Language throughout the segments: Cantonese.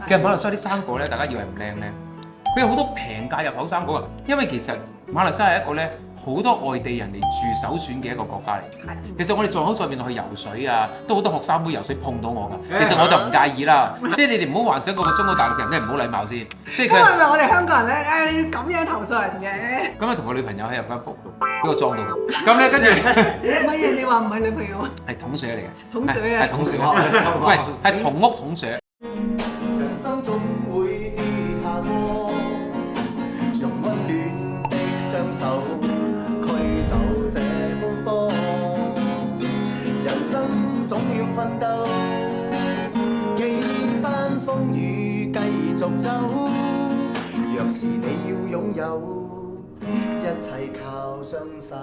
其實馬來西亞啲生果咧，大家以為唔靚咧，佢有好多平價入口生果啊。因為其實馬來西亞係一個咧好多外地人嚟住首選嘅一個國家嚟。其實我哋撞口在面去游水啊，都好多學生妹游水碰到我㗎。其實我就唔介意啦，即係你哋唔好幻想個中國大陸人咧唔好禮貌先。即係佢因為我哋香港人咧，你要咁樣投訴人嘅。咁啊，同個女朋友喺入間房度，俾我裝到佢。咁咧跟住唔係啊，你話唔係女朋友啊？係桶水嚟嘅，桶水啊！係桶水，喂係同屋桶水。人生總會跌下坡，用溫暖的雙手驅走這風波。人生總要奮鬥，幾番風雨繼續走。若是你要擁有，一切靠雙手。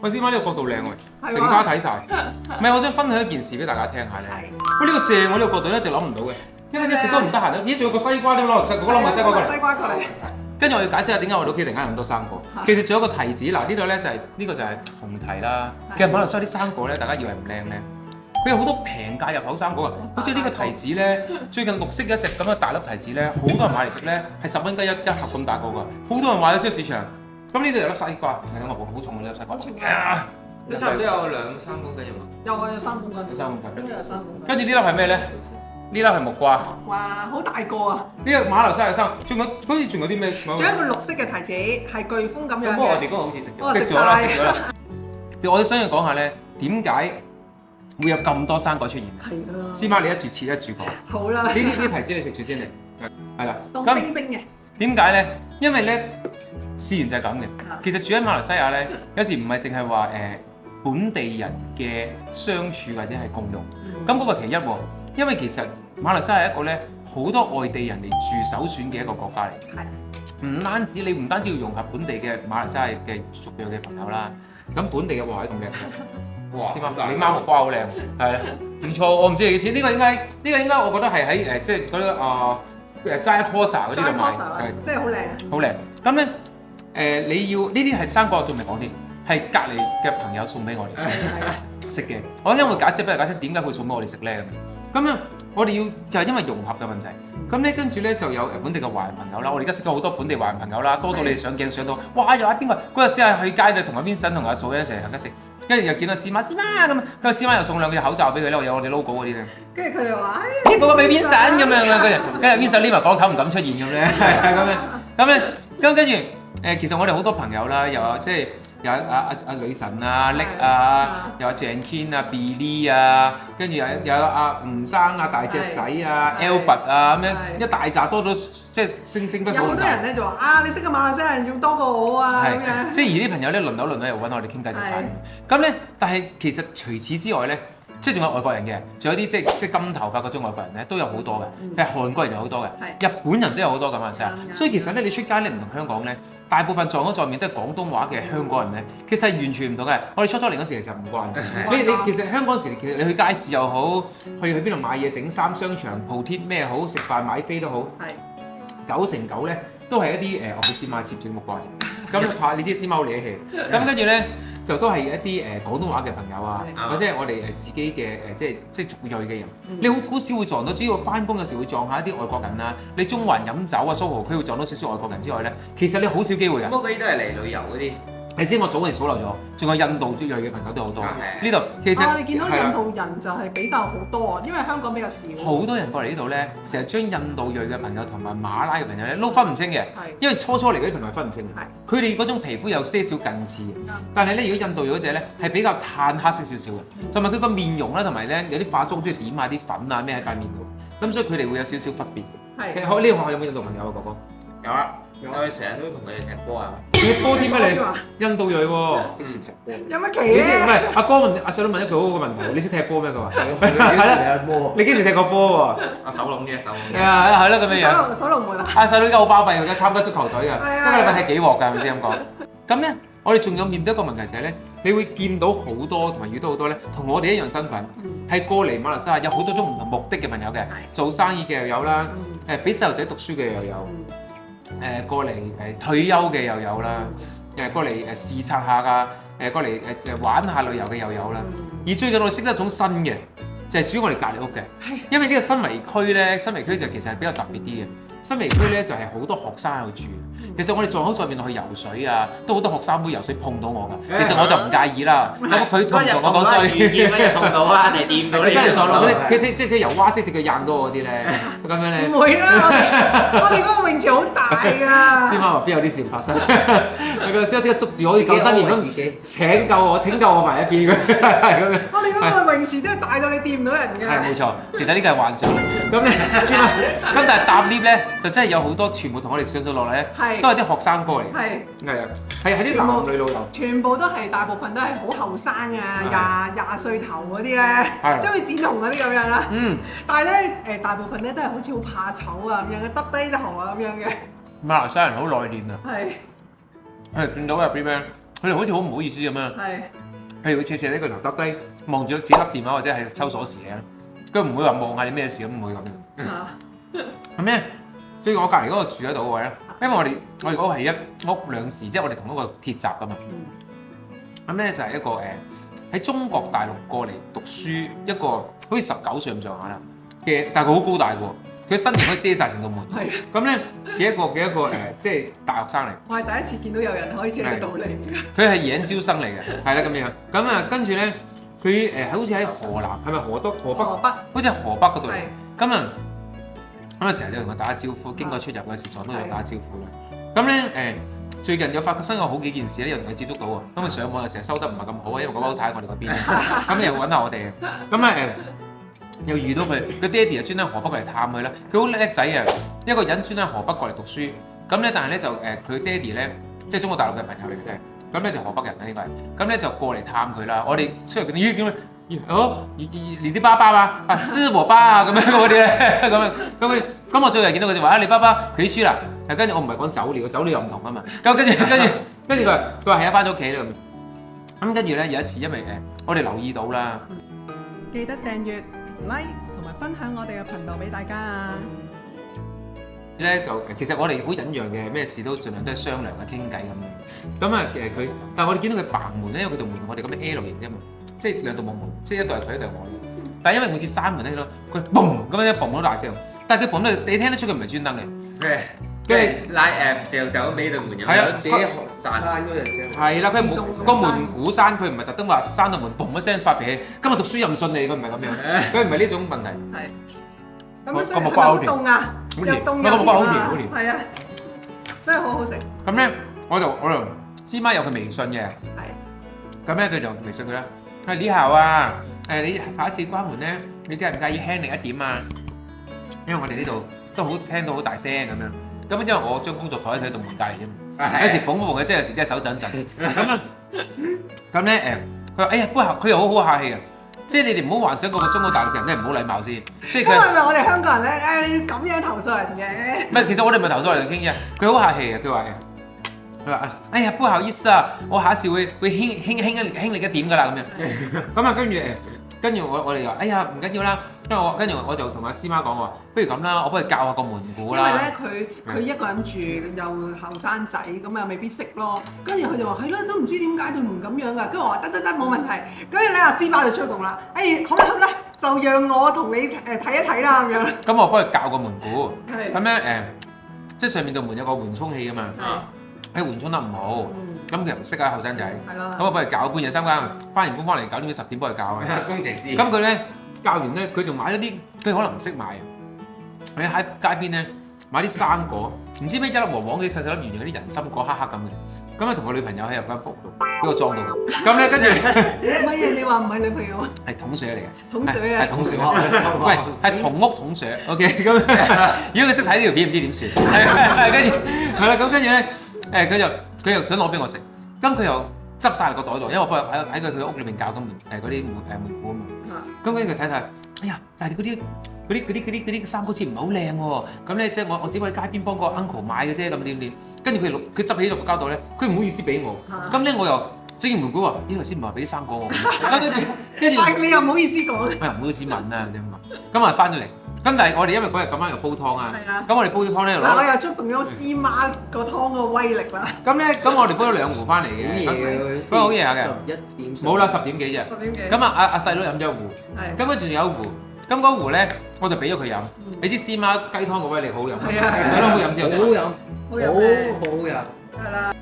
喂，師媽呢個角度靚喎，係喎成家睇晒。唔係，我想分享一件事俾大家聽下咧。喂，呢個正喎，呢個角度一直諗唔到嘅，因為一直都唔得閒咧。咦，仲有個西瓜點攞嚟食？我攞埋西瓜過嚟。西瓜過嚟。跟住我要解釋下點解我哋屋企突然間咁多生果。其實仲有個提子，嗱呢度咧就係呢個就係紅提啦。其實馬來西亞啲生果咧，大家以為唔靚咧，佢有好多平價入口生果啊。好似呢個提子咧，最近綠色一隻咁嘅大粒提子咧，好多人買嚟食咧，係10蚊雞一盒咁大個㗎，好多人買咗超市場。咁呢度有粒西瓜，係我部好重嘅呢粒西瓜。都差唔多有2、3公斤啫嘛。有啊，有3公斤。有3公斤。有3公斤。跟住呢粒係咩咧？呢粒係木瓜。哇，好大個啊！呢個馬來西亞生，仲有好似仲有啲咩？仲有一個綠色嘅提子，係巨峰咁樣不過我嘅。哋嗰個好似食咗。我食咗啦，食咗啦。我想要講下咧，點解會有咁多生果出現？係啊。師媽，你一住切一住講。好啦。呢啲提子你食住先嚟。係啦。凍咁冰冰嘅。點解咧？因為咧，事源就係咁嘅。其實住喺馬來西亞咧，有時唔係淨係話本地人嘅相處或者係共用。咁嗰個其一喎，因為其實馬來西亞係一個咧好多外地人嚟住首選嘅一個國家嚟。係。唔單止你唔單止要融合本地嘅馬來西亞嘅族裔嘅朋友啦，咁本地嘅哇咁靚，哇！師媽，你貓木瓜好靚，係啦，唔錯，我唔知你幾錢，呢個應該我覺得係喺即係嗰啲Jaya Cosa 嗰啲度買，係真係好靚。好靚。咁咧你要呢啲係生果，我仲未講添，係隔離嘅朋友送俾我哋食嘅。我啱啱會解釋俾大家聽點解會送俾我哋食咧咁樣。我哋要就係因為融合嘅問題。咁咧跟住咧就有本地嘅華人朋友啦，我哋而家識咗好多本地華人朋友啦，多到你哋上鏡上到，哇！又喺邊個嗰日先係去街度同阿 Vincent 同阿嫂一齊行街食，跟住又見到師媽咁，跟住師媽又送2隻口罩俾佢咧，有我哋 logo 嗰啲咧。跟住佢哋話：呢個俾 Vincent 咁樣啊，跟住 Vincent 呢埋角落頭唔敢出現咁咧，係咁樣，跟住其實我哋好多朋友啦，又即係。有阿女神啊、叻啊，又有鄭堅啊、Billy 啊，跟住有阿吳生啊、大隻仔啊、Albert 啊咁樣，一大紮多到即係星不數。有好多人咧就話：啊，你識嘅馬來西亞人仲多過我啊咁樣。即係而啲朋友咧輪流又揾我哋傾偈食飯。咁咧，但係其實除此之外咧，即係仲有外國人嘅，仲有啲即係金頭髮嗰種外國人咧都有好多嘅，係韓國人有好多嘅，日本人都有好多咁啊，真係。所以其實咧，你出街咧唔同香港咧。大部分撞口在面都係廣東話嘅香港人咧，其實係完全唔同嘅。我哋初嚟嗰時其實唔慣。你其實香港時其實你去街市又好，去邊度買嘢整衫、商場鋪貼咩好，食飯買飛都好。係。9成9咧都係一啲我俾師媽接住啲木瓜啫。咁怕你知師媽好理氣。咁跟住咧就都係一啲廣東話嘅朋友啊，或者係我哋自己嘅即係族裔嘅人。你好少會撞到，主要翻工嘅時候會撞下一啲外國人啊。你中環飲酒啊，蘇豪區會撞到少少外國人之外咧，其實你好少機會嘅。不過嗰啲都係嚟旅遊嗰啲。你知我數嚟數漏咗，仲有印度族裔嘅朋友都好多。呢度其實你見到印度人就係比較好多啊，因為香港比較少。好多人過嚟呢度咧，成日將印度裔嘅朋友同埋馬拉嘅朋友咧都分唔清嘅。因為初嚟嗰啲朋友係分唔清嘅。佢哋嗰種皮膚有些少近似嘅，但係咧如果印度裔嗰隻咧係比較炭黑色少少嘅，同埋佢個面容啦，同埋咧有啲化妝中意點下啲粉啊咩喺塊面度，咁所以佢哋會有少少分別。其實呢個學校有冇印度朋友啊，哥哥？有啊。我哋成日都同佢哋踢波啊！踢波添咩你？印度裔喎。幾時踢波？有乜奇咧？唔係阿哥問阿細佬問一句好好嘅問題，你識踢波咩？佢話係啦，你幾時踢過波喎？阿手籠啫，手籠。係啊，係啦咁樣樣。手龍門啊！阿細佬而家好巴閉，而家參加足球隊㗎，一個禮拜踢幾鑊㗎，係咪先咁講？咁咧，我哋仲有面對一個問題就係咧，你會見到好多同埋遇到好多咧，同我哋一樣身份，係過嚟馬來西亞有好多種唔同目的嘅朋友嘅，做生意嘅又有啦，俾細路仔讀書嘅又有。過嚟退休嘅又有啦，過嚟視察下㗎，過嚟玩下旅遊嘅又有啦。而最近我哋識得一種新嘅，就係住我哋隔離屋嘅。因為呢個新圍區咧，新圍區就其實係比較特別啲嘅。新圍區咧就係好多學生喺度住。其實我哋撞口在邊去游水啊，都好多學生妹游水碰到我㗎。其實我就唔介意啦。咁佢同我講所以遇見嗰日碰到啊，定係掂到你？真係傻佬，佢即係佢游蛙式，隻腳硬到我啲咧，咁樣咧。唔會啦，我哋嗰個泳池好大㗎。師媽話邊有啲事發生？佢個師媽即刻捉住我，好似救生員咁拯救我埋一邊佢，係咁樣。我哋嗰個泳池真係大到你掂唔到人㗎。係冇錯，其實呢個係幻想。咁咧，咁但係搭 lift 咧，就真係有好多全部同我哋上落嚟咧，都係啲學生哥嚟。係啊，係啲男女老幼。全部都係大部分都係好後生啊，廿歲頭嗰啲咧，即係好似展紅嗰啲咁樣啦。但係咧大部分咧都係好似好怕醜啊咁樣嘅，耷低頭啊咁樣嘅。馬來西亞人好內斂啊。係見到入邊咩？佢哋好似好唔好意思咁樣。譬如會斜斜呢個頭耷低，望住自己粒電話或者係抽鎖匙嘅，佢唔會話望下你咩事咁，唔會咁樣。咁咧，最近我隔離嗰個住得到嘅位咧，因為我哋嗰個係一屋兩時，即係我哋同一個鐵閘噶嘛。咁咧就係一個喺中國大陸過嚟讀書一個好似19歲咁上下啦嘅，但係佢好高大喎，佢身形可以遮晒成道門。咁咧嘅一個即係大學生嚟。我係第一次見到有人可以遮得到你。佢係野招生嚟嘅，係啦咁樣。咁啊跟住咧，佢好似喺河南，係咪河北？好似係河北嗰度嚟。咁啊成日都同佢打招呼，經過出入嘅時撞到又打招呼啦。咁咧最近有發生過好幾件事咧，又同佢接觸到喎。咁佢上網又成日收得唔係咁好啊，因為個包太喺我哋嗰邊。咁又揾下我哋嘅。咁啊又遇到佢爹哋啊，專登河北過嚟探佢啦。佢好叻仔啊，一個人專登河北過嚟讀書。咁咧但係咧就佢爹哋咧，即係中國大陸嘅朋友嚟嘅啫。咁咧就河北人啦應該係。咁咧就過嚟探佢啦。我哋出嚟見到你啲爸爸嘛？啊，是我爸啊咁樣嗰啲咧，咁我最近見到佢就話你爸爸佢輸啦。跟住我唔係講酒料，酒料又唔同啊嘛。咁跟住佢話係啊，翻咗屋企啦咁。咁跟住咧有一次，因為我哋留意到啦，記得訂閱、like 同埋分享我哋嘅頻道俾大家啊！咧就其實我哋好隱讓嘅，咩事都盡量都係商量啊、傾偈咁樣。咁啊佢，但係我哋見到佢嘭門咧，因為佢道門同我哋咁樣 L 型啫嘛，即係兩道木門，即係一道係佢，一道係我。但係因為每次閂門咧，佢嘣咁樣一嘣好大聲，但係佢嘣咧，你聽得出佢唔係專登嘅。跟住拉就走俾對門入，自己閂嗰樣啫。係啦，佢個門鼓閂，佢唔係特登話閂到門嘣一聲發脾氣。今日讀書又唔信你，佢唔係咁樣，佢唔係呢種問題。咁所以係咪好凍啊？又凍又熱啊！係啊，真係好好食。咁咧，我就師媽有佢微信嘅。咁咧佢就微信佢啦。你好啊，你下一次關門咧，你介唔介意輕力一點啊？因為我哋呢度都好聽到好大聲咁樣。咁因為我將工作台喺度門隔離啫嘛。有時捧一捧嘅，即係有時真係手震震。咁咧佢話：哎呀，不過佢又好客氣啊。即係你哋唔好幻想個中國大陸人咧唔好禮貌先。即係佢係咪我哋香港人咧？你要咁樣投訴人嘅？唔係，其實我哋唔係投訴人傾嘅。佢好客氣啊，佢話哎呀，不好意思啊，我下次會輕力一點㗎啦咁樣。咁啊，跟住我哋話，哎呀唔緊要啦，跟住我就同阿師媽講話，不如咁啦，我幫佢教下個門鼓啦。因為咧佢一個人住又後生仔，咁又未必識咯。跟住佢就話係咯，都唔知點解對門咁樣㗎。跟住我話得冇問題。跟住咧阿師媽就出動啦，好啦，就讓我同你睇一睇啦咁樣。咁我幫佢教個門鼓。咁咧即係上面度門有個緩衝器㗎嘛。緩衝得唔好，咁佢又唔識啊後生仔，咁我幫佢教半夜3更，翻完工翻嚟9點10點幫佢教工程師。咁佢咧教完咧，佢仲買咗啲，佢可能唔識買，佢喺街邊咧買啲生果，唔知咩一粒黃黃嘅細細粒圓圓嗰啲人參果黑黑咁嘅，咁咧同個女朋友喺入間屋度，俾我裝到佢。咁咧跟住唔係啊，你話唔係女朋友啊？係桶水嚟嘅，桶水啊，係桶水，喂係同屋桶水 ，OK 咁。如果佢識睇呢條片，唔知點算？係跟住係啦，咁跟住咧。佢又想攞俾我食，咁佢又執晒個袋度，因為我幫佢喺佢屋裏面教緊嗰啲門鼓啊嘛。咁跟住佢睇睇，哎呀，但係嗰啲三高似唔係好靚喎。咁咧即係我只可以街邊幫個 uncle 買嘅啫，咁點。跟住佢執起落個膠袋咧，佢唔好意思俾我。咁咧我又整完盤古話：呢頭先唔係俾啲生果我，跟住但係你又唔好意思講。我又唔好意思問啦，咁嘛。咁啊翻咗嚟，咁但係我哋因為嗰日咁啱又煲湯啊，咁我哋煲咗湯咧嗱，我又觸動咗司媽個湯個威力啦。咁我哋煲咗2壺翻嚟嘅，咁好夜嘅，冇啦10點幾啫。咁阿細佬飲咗1壺，咁跟住有1壺，咁嗰壺咧我就俾咗佢飲。你知司媽雞湯個威力好飲，佢都好飲之後，好飲，係啦。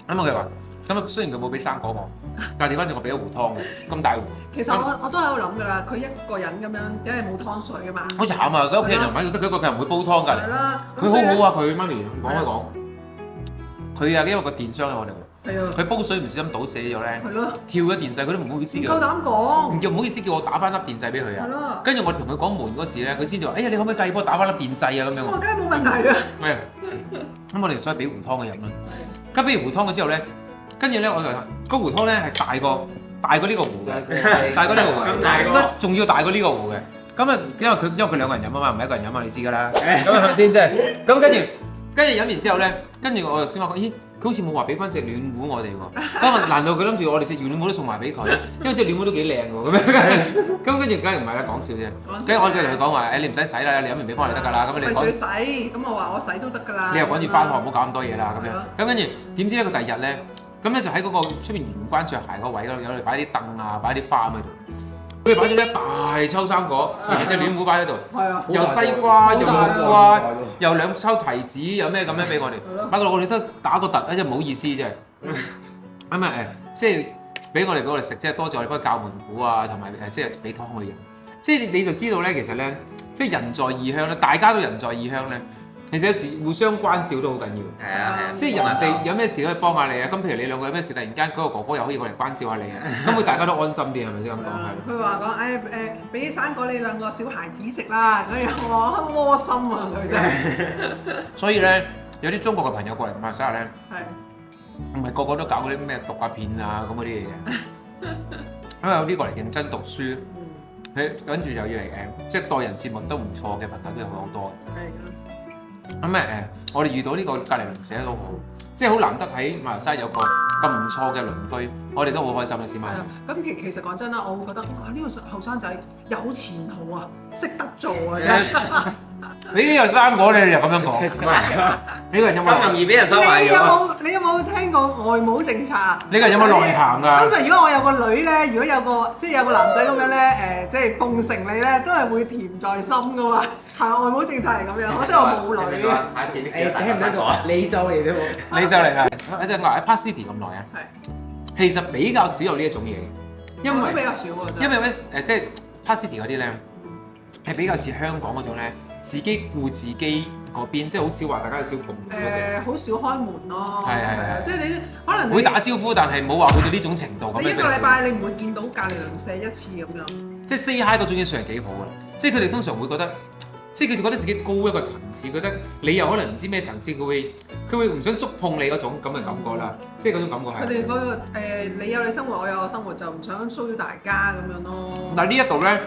咁佢話。咁雖然佢冇俾生果我，但係調翻轉我俾咗壺湯嘅，咁大壺。其實我都喺度諗㗎啦，佢一個人咁樣，因為冇湯水㗎嘛。好慘啊！佢屋企人又唔喺度，得佢一個，佢又唔會煲湯㗎。係啦。佢好好啊！佢媽咪講開講，佢啊因為個電箱喺我哋，係啊。佢煲水唔小心倒瀉咗咧，係咯。跳咗電掣，佢都唔好意思㗎。唔夠膽講。唔好意思叫我打翻粒電掣俾佢啊。係咯。跟住我哋同佢講門嗰時咧，佢先至話：哎呀，你可唔可以介意幫我打翻粒電掣啊？咁樣。我梗係冇問題啦。係。咁我哋所以俾壺湯佢飲啦。咁俾完壺湯佢之後咧。跟住咧，我就嗰壺湯咧係大過呢個壺嘅，大過呢個壺嘅，大過，仲要大過呢個壺嘅。咁啊，因為佢兩個人飲啊嘛，唔係一個人飲啊，你知㗎啦。咁係咪先？即係咁跟住飲完之後咧，跟住我就先話：咦，佢好似冇話俾翻隻暖壺我哋喎。咁啊，難道佢諗住我哋隻暖壺都送埋俾佢？因為隻暖壺都幾靚喎。咁樣咁跟住梗係唔係啦，講笑啫。跟住我就同佢講話：你唔使洗啦，你飲完俾翻我哋得㗎啦。咁你費事洗，咁我話我洗都得㗎啦。你又趕住翻學，唔好搞咁多嘢啦。咁樣咁跟住點知咧？佢第二日咧。咁咧就喺嗰個出面玄關着鞋嗰位嗰度，有嚟擺啲凳啊，擺啲花喺度。佢哋擺咗咧大抽生果，而且隻暖壺擺喺度，又西瓜，又木瓜，又2抽提子，有咩咁樣俾我哋。擺到我哋都打個突，即係唔好意思啫。咁啊即係俾我哋食，即係多謝我哋幫佢教門鼓啊，同埋即係俾湯佢飲。即係你就知道咧，其實咧，即係人在異鄉咧，大家都人在異鄉咧。其實有時互相關照都好緊要，係啊，即係人哋有咩事可以幫下你啊。咁譬如你兩個有咩事，突然間嗰個哥哥又可以過嚟關照下你啊，咁會大家都安心啲，係咪先咁講？係。佢話講俾啲生果你兩個小孩子食啦，咁樣我窩心啊佢真係。所以咧，有啲中國嘅朋友過嚟馬來西亞咧，唔係個個都搞嗰啲咩讀下片啊咁嗰啲嘢嘅，因為有啲過嚟認真讀書，跟住又要嚟即係待人接物都唔錯嘅朋友都有好多。咁我哋遇到呢個隔離鄰舍都好，即係好難得喺馬來西亞有個咁唔錯嘅鄰居，我哋都好開心嘅先嘛。咁其實講真啦，我會覺得哇呢個後生仔有前途啊，識得做啊真係。你呢個生果你又咁樣講，呢個人有冇咁容易俾人收買咗？你有冇聽過外母政策？呢個人有冇內涵㗎？通常如果我有個女咧，如果有個男仔咁樣咧，即係奉承你咧，都係會甜在心㗎嘛。係外母政策係咁樣，可惜我冇女嘅。睇唔睇到？你就嚟啫喎！你就嚟啦！即係話喺 Park City 咁耐啊？係。其實比較少有呢一種嘢，因為比較少啊。因為咧即係 Park City 嗰啲咧係比較似香港嗰種咧。自己顧自己嗰邊，即係好少話大家有少共嗰隻。好少開門咯。係。即係你可能會打招呼，但係冇話去到呢種程度咁樣。一個禮拜你唔會見到隔離鄰舍一次咁樣。即係 say hi 嗰種已經算係幾好嘅，即係佢哋通常會覺得，即係佢哋覺得自己高一個層次，覺得你又可能唔知咩層次，佢會唔想觸碰你嗰種咁嘅感覺啦，即係嗰種感覺係。佢哋嗰個你有你生活，我有我生活，就唔想騷擾大家咁樣咯。嗱呢一度咧。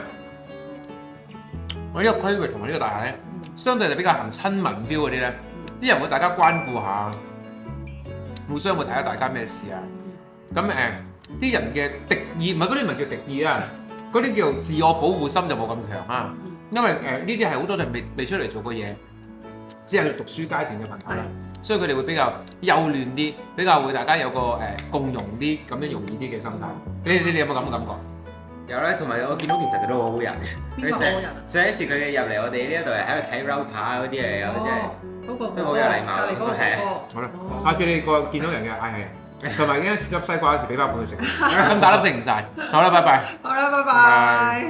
我呢個區域同埋呢個大廈咧，相對就比較行親民 feel 嗰啲咧，啲人會大家關顧下，互相會睇下大家咩事啊。咁啲人嘅敵意，唔係嗰啲唔係叫敵意啊，嗰啲叫自我保護心就冇咁強啊。因為呢啲係好多人未出嚟做過嘢，只係讀書階段嘅朋友啦，所以佢哋會比較幼嫩啲，比較會大家有個共融啲咁樣容易啲嘅心態。你哋有冇咁嘅感覺？有咧，同埋我見到其實佢都好好人。邊個好人？上一次佢入嚟我哋呢一度係喺度睇 router 嗰啲嚟，有即係都好有禮貌。隔離嗰個係。好啦，下次你個見到人嘅嗌係，同埋一切粒西瓜嗰時俾翻佢食，咁大粒食唔晒。好啦，拜拜。好啦，拜拜。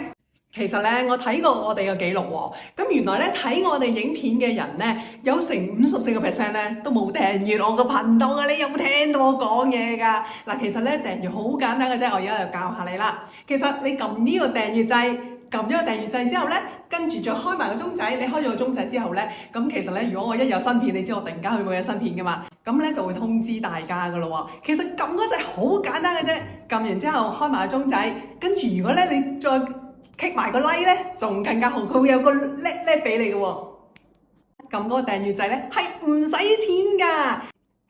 其實咧，我睇過我哋嘅記錄喎，咁原來咧睇我哋影片嘅人咧，有成54%咧都冇訂閱我個頻道嘅，你有冇聽到我講嘢㗎？嗱，其實咧訂閱好簡單嘅啫，我而家就教下你啦。其實你撳呢個訂閱掣，撳咗個訂閱掣之後咧，跟住再開埋個鐘仔，你開咗個鐘仔之後咧，咁其實咧，如果我一有新片，你知我突然間去會有新片㗎嘛，咁咧就會通知大家㗎咯喎。其實撳嗰掣好簡單嘅啫，撳完之後開埋個鐘仔，跟住如果咧你再click埋個 like 咧，仲更加好，佢會有個叻俾你嘅喎。撳嗰個訂閱掣咧係唔使錢㗎。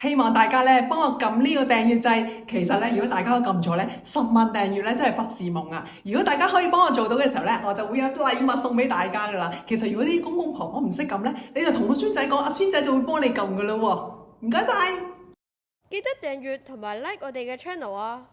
希望大家咧幫我撳呢個訂閱掣。其實咧，如果大家都撳咗咧，10萬訂閱咧真係不是夢啊！如果大家可以幫我做到嘅時候咧，我就會有禮物送俾大家噶啦。其實如果啲公公婆婆唔識撳咧，你就同個孫仔講，阿孫仔就會幫你撳噶啦喎。唔該晒，記得訂閱同埋 like 我哋嘅 channel啊！